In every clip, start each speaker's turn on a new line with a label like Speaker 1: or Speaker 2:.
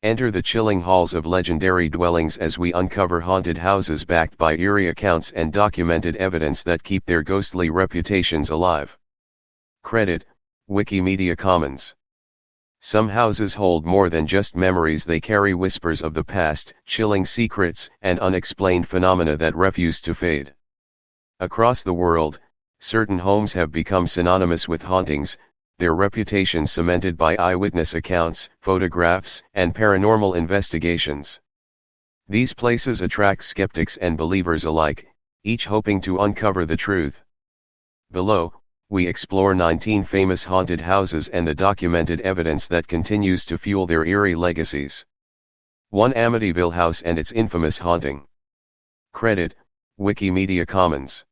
Speaker 1: Enter the chilling halls of legendary dwellings as we uncover haunted houses backed by eerie accounts and documented evidence that keep their ghostly reputations alive. Credit, Wikimedia Commons. Some houses hold more than just memories, they carry whispers of the past, chilling secrets, and unexplained phenomena that refuse to fade. Across the world, certain homes have become synonymous with hauntings, their reputations cemented by eyewitness accounts, photographs, and paranormal investigations. These places attract skeptics and believers alike, each hoping to uncover the truth. Below, we explore 19 famous haunted houses and the documented evidence that continues to fuel their eerie legacies. 1. Amityville House and its infamous haunting. Credit, Wikimedia Commons.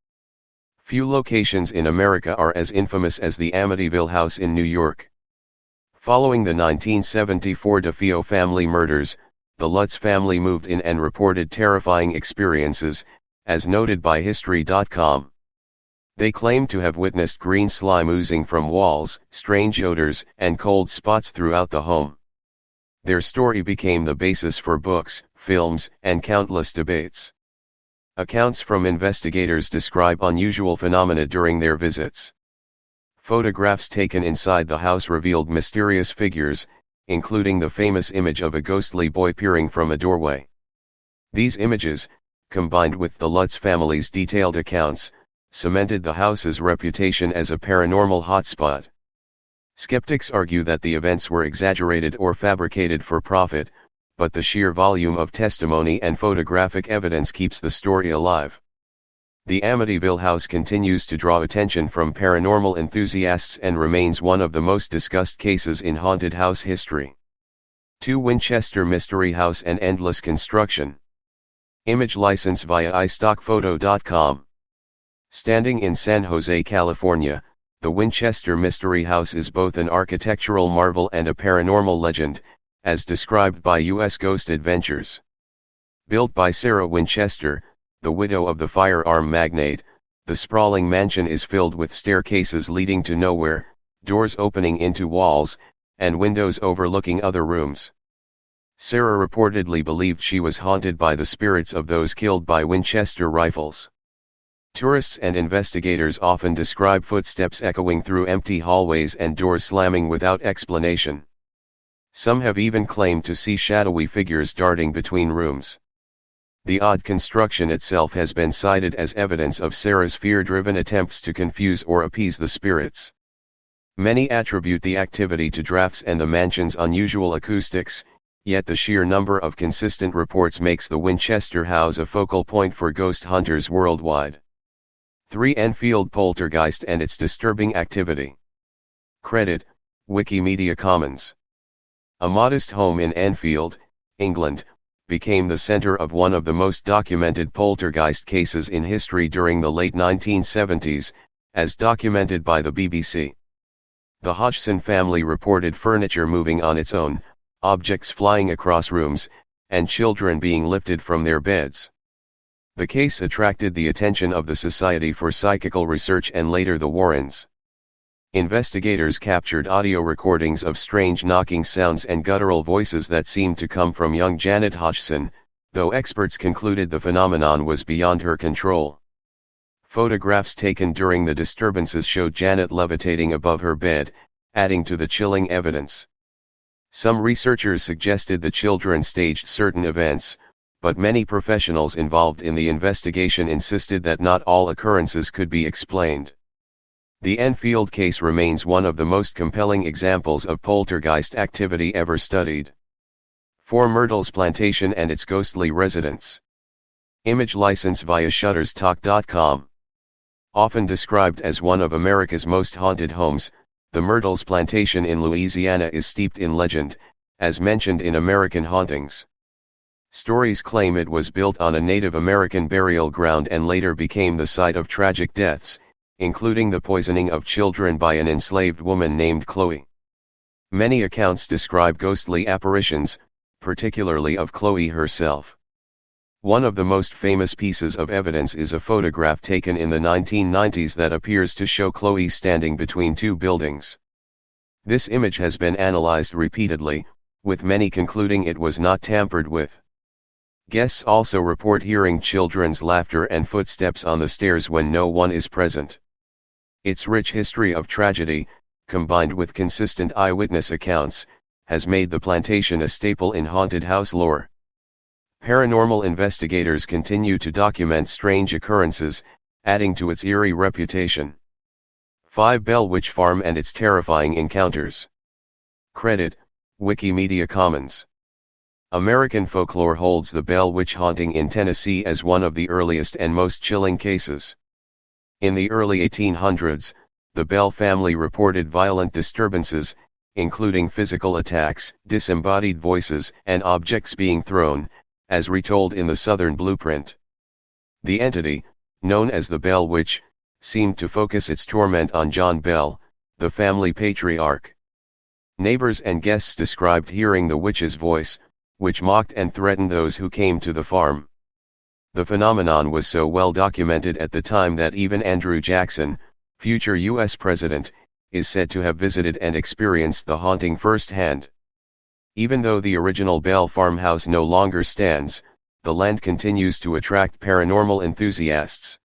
Speaker 1: Few locations in America are as infamous as the Amityville House in New York. Following the 1974 DeFeo family murders, the Lutz family moved in and reported terrifying experiences, as noted by History.com. They claimed to have witnessed green slime oozing from walls, strange odors, and cold spots throughout the home. Their story became the basis for books, films, and countless debates. Accounts from investigators describe unusual phenomena during their visits. Photographs taken inside the house revealed mysterious figures, including the famous image of a ghostly boy peering from a doorway. These images, combined with the Lutz family's detailed accounts, cemented the house's reputation as a paranormal hotspot. Skeptics argue that the events were exaggerated or fabricated for profit, but the sheer volume of testimony and photographic evidence keeps the story alive. The Amityville House continues to draw attention from paranormal enthusiasts and remains one of the most discussed cases in haunted house history. 2. Winchester Mystery House and Endless Construction. Image license via iStockPhoto.com. Standing in San Jose, California, the Winchester Mystery House is both an architectural marvel and a paranormal legend, as described by U.S. Ghost Adventures. Built by Sarah Winchester, the widow of the firearm magnate, the sprawling mansion is filled with staircases leading to nowhere, doors opening into walls, and windows overlooking other rooms. Sarah reportedly believed she was haunted by the spirits of those killed by Winchester rifles. Tourists and investigators often describe footsteps echoing through empty hallways and doors slamming without explanation. Some have even claimed to see shadowy figures darting between rooms. The odd construction itself has been cited as evidence of Sarah's fear-driven attempts to confuse or appease the spirits. Many attribute the activity to drafts and the mansion's unusual acoustics, yet the sheer number of consistent reports makes the Winchester House a focal point for ghost hunters worldwide. 3. Enfield Poltergeist and its disturbing activity. Credit, Wikimedia Commons. A modest home in Enfield, England, became the center of one of the most documented poltergeist cases in history during the late 1970s, as documented by the BBC. The Hodgson family reported furniture moving on its own, objects flying across rooms, and children being lifted from their beds. The case attracted the attention of the Society for Psychical Research and later the Warrens. Investigators captured audio recordings of strange knocking sounds and guttural voices that seemed to come from young Janet Hodgson, though experts concluded the phenomenon was beyond her control. Photographs taken during the disturbances showed Janet levitating above her bed, adding to the chilling evidence. Some researchers suggested the children staged certain events, but many professionals involved in the investigation insisted that not all occurrences could be explained. The Enfield case remains one of the most compelling examples of poltergeist activity ever studied. 4. Myrtles Plantation and its ghostly residents. Image license via Shutterstock.com. Often described as one of America's most haunted homes, the Myrtles Plantation in Louisiana is steeped in legend, as mentioned in American Hauntings. Stories claim it was built on a Native American burial ground and later became the site of tragic deaths, including the poisoning of children by an enslaved woman named Chloe. Many accounts describe ghostly apparitions, particularly of Chloe herself. One of the most famous pieces of evidence is a photograph taken in the 1990s that appears to show Chloe standing between two buildings. This image has been analyzed repeatedly, with many concluding it was not tampered with. Guests also report hearing children's laughter and footsteps on the stairs when no one is present. Its rich history of tragedy, combined with consistent eyewitness accounts, has made the plantation a staple in haunted house lore. Paranormal investigators continue to document strange occurrences, adding to its eerie reputation. 5 Bell Witch Farm and its terrifying encounters. Credit, Wikimedia Commons. American folklore holds the Bell Witch haunting in Tennessee as one of the earliest and most chilling cases. In the early 1800s, the Bell family reported violent disturbances, including physical attacks, disembodied voices, and objects being thrown, as retold in the Southern Blueprint. The entity, known as the Bell Witch, seemed to focus its torment on John Bell, the family patriarch. Neighbors and guests described hearing the witch's voice, which mocked and threatened those who came to the farm. The phenomenon was so well documented at the time that even Andrew Jackson, future U.S. president, is said to have visited and experienced the haunting firsthand. Even though the original Bell farmhouse no longer stands, the land continues to attract paranormal enthusiasts.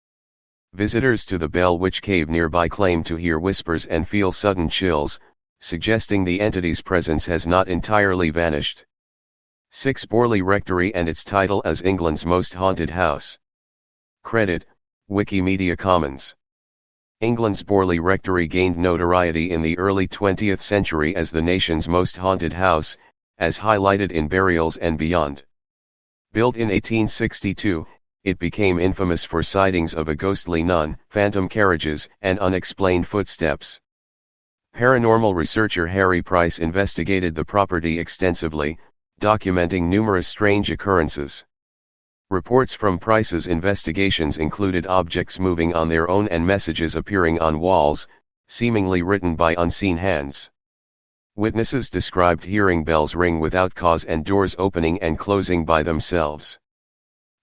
Speaker 1: Visitors to the Bell Witch Cave nearby claim to hear whispers and feel sudden chills, suggesting the entity's presence has not entirely vanished. 6 Borley Rectory and its title as England's most haunted house. Credit, Wikimedia Commons. England's Borley Rectory gained notoriety in the early 20th century as the nation's most haunted house, as highlighted in Burials and Beyond. Built in 1862, it became infamous for sightings of a ghostly nun, phantom carriages, and unexplained footsteps. Paranormal researcher Harry Price investigated the property extensively, documenting numerous strange occurrences. Reports from Price's investigations included objects moving on their own and messages appearing on walls, seemingly written by unseen hands. Witnesses described hearing bells ring without cause and doors opening and closing by themselves.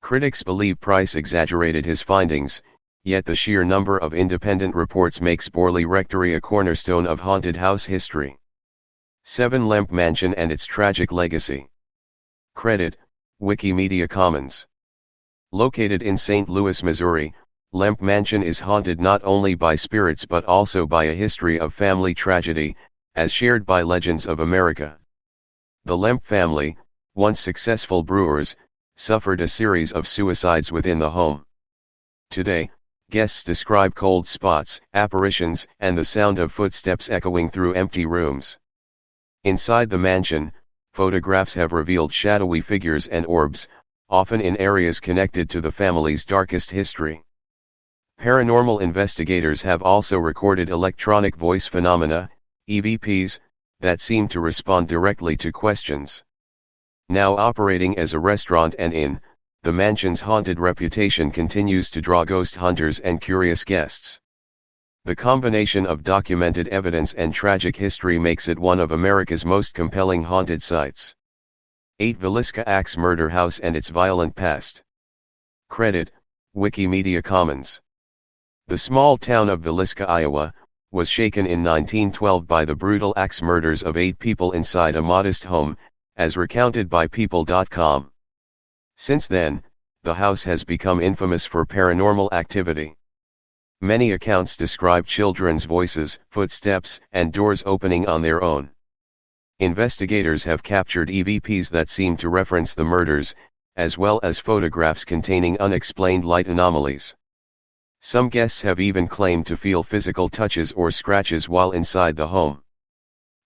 Speaker 1: Critics believe Price exaggerated his findings, yet the sheer number of independent reports makes Borley Rectory a cornerstone of haunted house history. 7 Lemp Mansion and its tragic legacy. Credit, Wikimedia Commons. Located in St. Louis, Missouri, Lemp Mansion is haunted not only by spirits but also by a history of family tragedy, as shared by Legends of America. The Lemp family, once successful brewers, suffered a series of suicides within the home. Today, guests describe cold spots, apparitions, and the sound of footsteps echoing through empty rooms. Inside the mansion, photographs have revealed shadowy figures and orbs, often in areas connected to the family's darkest history. Paranormal investigators have also recorded electronic voice phenomena, EVPs, that seem to respond directly to questions. Now operating as a restaurant and inn, the mansion's haunted reputation continues to draw ghost hunters and curious guests. The combination of documented evidence and tragic history makes it one of America's most compelling haunted sites. 8 Villisca Axe Murder House and its violent past. Credit, Wikimedia Commons. The small town of Villisca, Iowa, was shaken in 1912 by the brutal axe murders of 8 people inside a modest home, as recounted by People.com. Since then, the house has become infamous for paranormal activity. Many accounts describe children's voices, footsteps, and doors opening on their own. Investigators have captured EVPs that seem to reference the murders, as well as photographs containing unexplained light anomalies. Some guests have even claimed to feel physical touches or scratches while inside the home.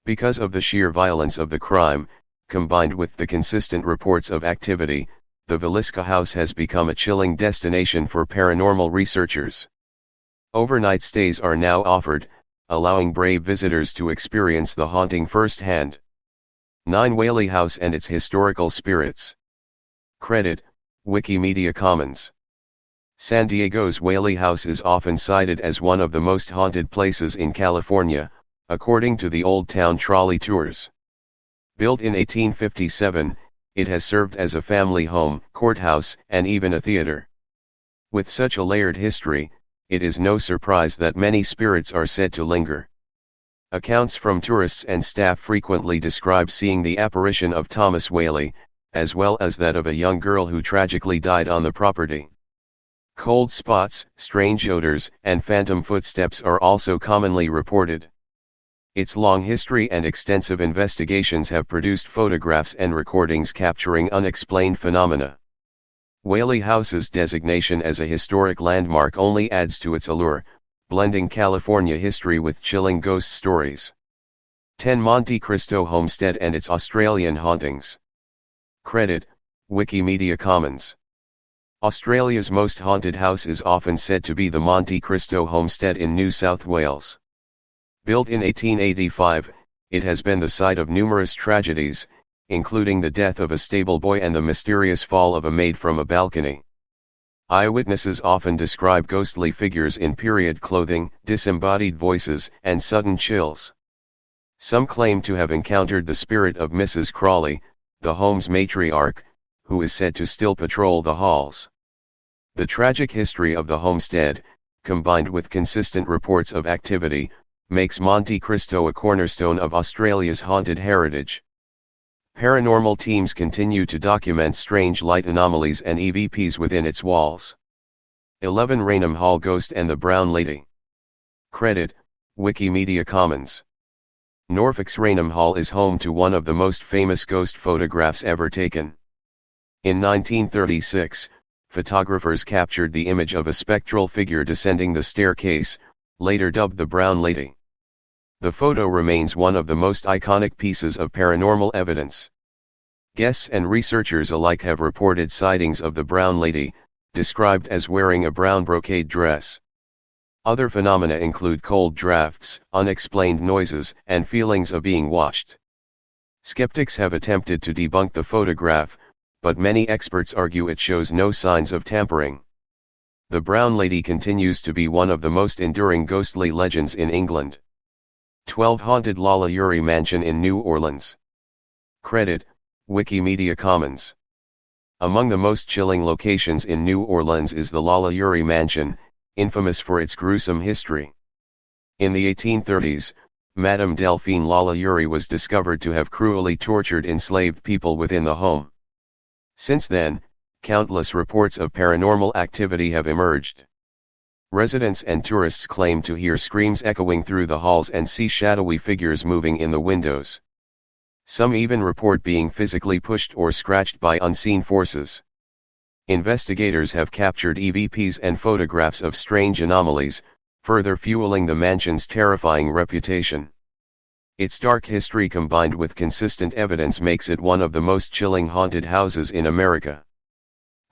Speaker 1: Because of the sheer violence of the crime, combined with the consistent reports of activity, the Villisca house has become a chilling destination for paranormal researchers. Overnight stays are now offered, allowing brave visitors to experience the haunting firsthand. 9 Whaley House and its historical spirits. Credit, Wikimedia Commons. San Diego's Whaley House is often cited as one of the most haunted places in California, according to the Old Town Trolley Tours. Built in 1857, it has served as a family home, courthouse, and even a theater. With such a layered history, it is no surprise that many spirits are said to linger. Accounts from tourists and staff frequently describe seeing the apparition of Thomas Whaley, as well as that of a young girl who tragically died on the property. Cold spots, strange odors, and phantom footsteps are also commonly reported. Its long history and extensive investigations have produced photographs and recordings capturing unexplained phenomena. Whaley House's designation as a historic landmark only adds to its allure, blending California history with chilling ghost stories. 10 Monte Cristo Homestead and its Australian hauntings. Credit, Wikimedia Commons. Australia's most haunted house is often said to be the Monte Cristo Homestead in New South Wales. Built in 1885, it has been the site of numerous tragedies, including the death of a stable boy and the mysterious fall of a maid from a balcony. Eyewitnesses often describe ghostly figures in period clothing, disembodied voices, and sudden chills. Some claim to have encountered the spirit of Mrs. Crawley, the home's matriarch, who is said to still patrol the halls. The tragic history of the homestead, combined with consistent reports of activity, makes Monte Cristo a cornerstone of Australia's haunted heritage. Paranormal teams continue to document strange light anomalies and EVPs within its walls. 11 Raynham Hall Ghost and the Brown Lady. Credit, Wikimedia Commons. Norfolk's Raynham Hall is home to one of the most famous ghost photographs ever taken. In 1936, photographers captured the image of a spectral figure descending the staircase, later dubbed the Brown Lady. The photo remains one of the most iconic pieces of paranormal evidence. Guests and researchers alike have reported sightings of the Brown Lady, described as wearing a brown brocade dress. Other phenomena include cold drafts, unexplained noises, and feelings of being watched. Skeptics have attempted to debunk the photograph, but many experts argue it shows no signs of tampering. The Brown Lady continues to be one of the most enduring ghostly legends in England. 12 Haunted La Lurie Mansion in New Orleans. Credit, Wikimedia Commons. Among the most chilling locations in New Orleans is the La Lurie Mansion, infamous for its gruesome history. In the 1830s, Madame Delphine La Lurie was discovered to have cruelly tortured enslaved people within the home. Since then, countless reports of paranormal activity have emerged. Residents and tourists claim to hear screams echoing through the halls and see shadowy figures moving in the windows. Some even report being physically pushed or scratched by unseen forces. Investigators have captured EVPs and photographs of strange anomalies, further fueling the mansion's terrifying reputation. Its dark history combined with consistent evidence makes it one of the most chilling haunted houses in America.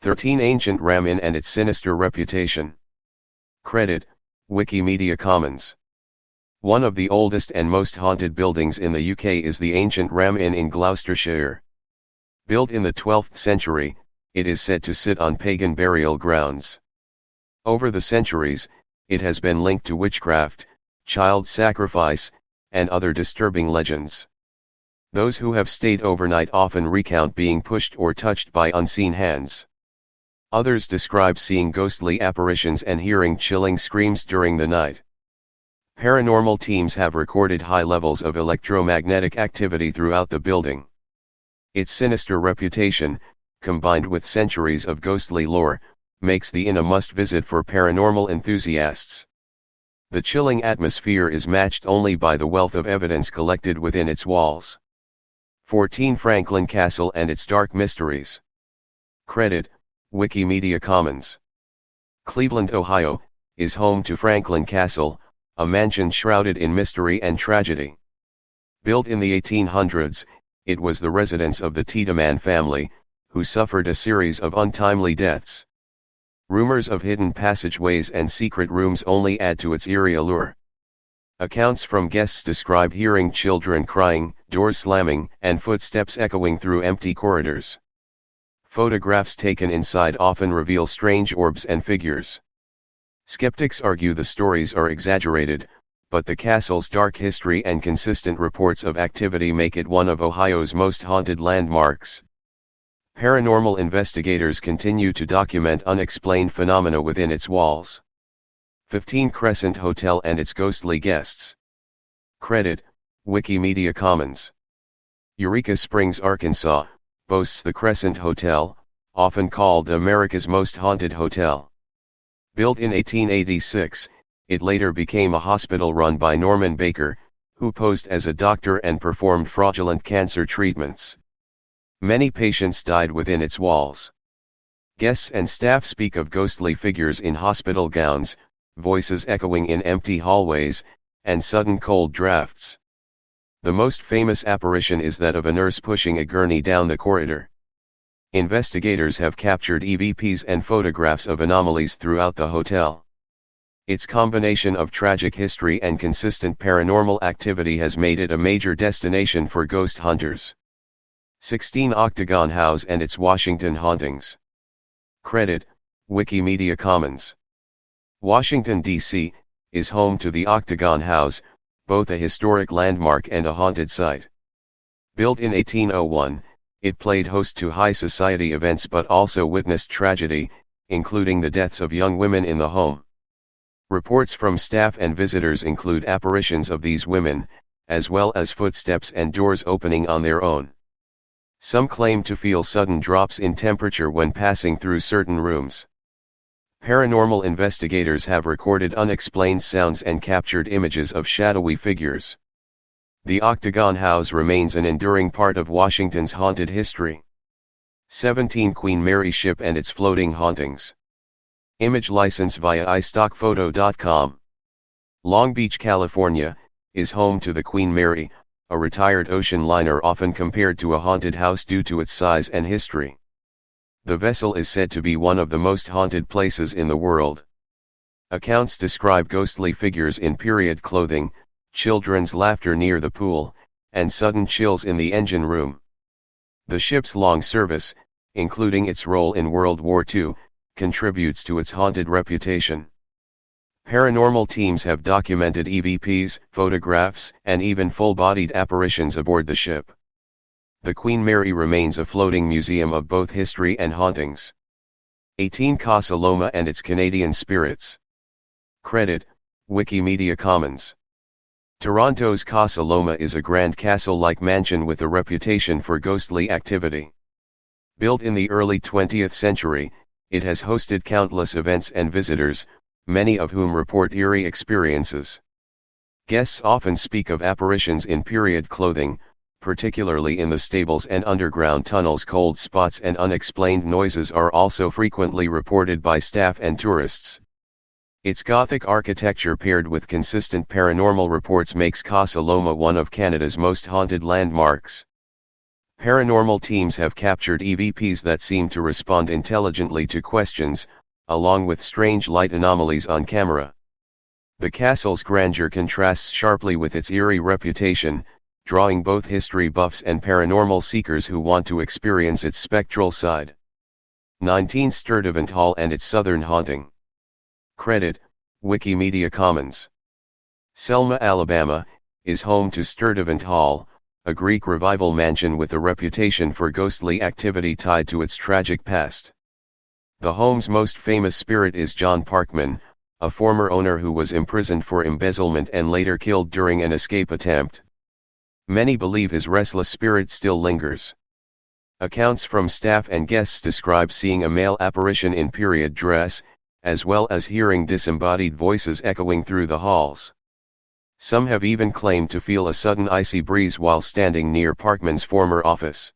Speaker 1: 13 Ancient Ram Inn and its sinister reputation. Credit, Wikimedia Commons. One of the oldest and most haunted buildings in the UK is the ancient Ram Inn in Gloucestershire. Built in the 12th century, it is said to sit on pagan burial grounds. Over the centuries, it has been linked to witchcraft, child sacrifice, and other disturbing legends. Those who have stayed overnight often recount being pushed or touched by unseen hands. Others describe seeing ghostly apparitions and hearing chilling screams during the night. Paranormal teams have recorded high levels of electromagnetic activity throughout the building. Its sinister reputation, combined with centuries of ghostly lore, makes the inn a must-visit for paranormal enthusiasts. The chilling atmosphere is matched only by the wealth of evidence collected within its walls. 14 Franklin Castle and its dark mysteries. Credit, Wikimedia Commons. Cleveland, Ohio, is home to Franklin Castle, a mansion shrouded in mystery and tragedy. Built in the 1800s, it was the residence of the Tiedemann family, who suffered a series of untimely deaths. Rumors of hidden passageways and secret rooms only add to its eerie allure. Accounts from guests describe hearing children crying, doors slamming, and footsteps echoing through empty corridors. Photographs taken inside often reveal strange orbs and figures. Skeptics argue the stories are exaggerated, but the castle's dark history and consistent reports of activity make it one of Ohio's most haunted landmarks. Paranormal investigators continue to document unexplained phenomena within its walls. 15 Crescent Hotel and its ghostly guests. Credit, Wikimedia Commons. Eureka Springs, Arkansas, boasts the Crescent Hotel, often called America's most haunted hotel. Built in 1886, it later became a hospital run by Norman Baker, who posed as a doctor and performed fraudulent cancer treatments. Many patients died within its walls. Guests and staff speak of ghostly figures in hospital gowns, voices echoing in empty hallways, and sudden cold drafts. The most famous apparition is that of a nurse pushing a gurney down the corridor. Investigators have captured EVPs and photographs of anomalies throughout the hotel. Its combination of tragic history and consistent paranormal activity has made it a major destination for ghost hunters. 16 Octagon House and its Washington hauntings. Credit, Wikimedia Commons. Washington, D.C., is home to the Octagon House, both a historic landmark and a haunted site. Built in 1801, it played host to high society events but also witnessed tragedy, including the deaths of young women in the home. Reports from staff and visitors include apparitions of these women, as well as footsteps and doors opening on their own. Some claim to feel sudden drops in temperature when passing through certain rooms. Paranormal investigators have recorded unexplained sounds and captured images of shadowy figures. The Octagon House remains an enduring part of Washington's haunted history. 17 Queen Mary Ship and its floating hauntings. Image license via iStockphoto.com. Long Beach, California, is home to the Queen Mary, a retired ocean liner often compared to a haunted house due to its size and history. The vessel is said to be one of the most haunted places in the world. Accounts describe ghostly figures in period clothing, children's laughter near the pool, and sudden chills in the engine room. The ship's long service, including its role in World War II, contributes to its haunted reputation. Paranormal teams have documented EVPs, photographs, and even full-bodied apparitions aboard the ship. The Queen Mary remains a floating museum of both history and hauntings. 18 Casa Loma and its Canadian spirits. Credit, Wikimedia Commons. Toronto's Casa Loma is a grand castle-like mansion with a reputation for ghostly activity. Built in the early 20th century, it has hosted countless events and visitors, many of whom report eerie experiences. Guests often speak of apparitions in period clothing, particularly in the stables and underground tunnels. Cold spots and unexplained noises are also frequently reported by staff and tourists. Its Gothic architecture paired with consistent paranormal reports makes Casa Loma one of Canada's most haunted landmarks. Paranormal teams have captured EVPs that seem to respond intelligently to questions, along with strange light anomalies on camera. The castle's grandeur contrasts sharply with its eerie reputation, drawing both history buffs and paranormal seekers who want to experience its spectral side. 19 Sturtevant Hall and its southern haunting. Credit, Wikimedia Commons. Selma, Alabama, is home to Sturtevant Hall, a Greek revival mansion with a reputation for ghostly activity tied to its tragic past. The home's most famous spirit is John Parkman, a former owner who was imprisoned for embezzlement and later killed during an escape attempt. Many believe his restless spirit still lingers. Accounts from staff and guests describe seeing a male apparition in period dress, as well as hearing disembodied voices echoing through the halls. Some have even claimed to feel a sudden icy breeze while standing near Parkman's former office.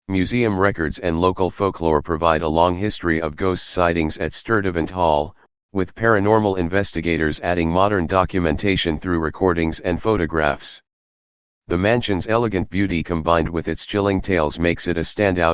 Speaker 1: Museum records and local folklore provide a long history of ghost sightings at Sturtevant Hall, with paranormal investigators adding modern documentation through recordings and photographs. The mansion's elegant beauty combined with its chilling tales makes it a standout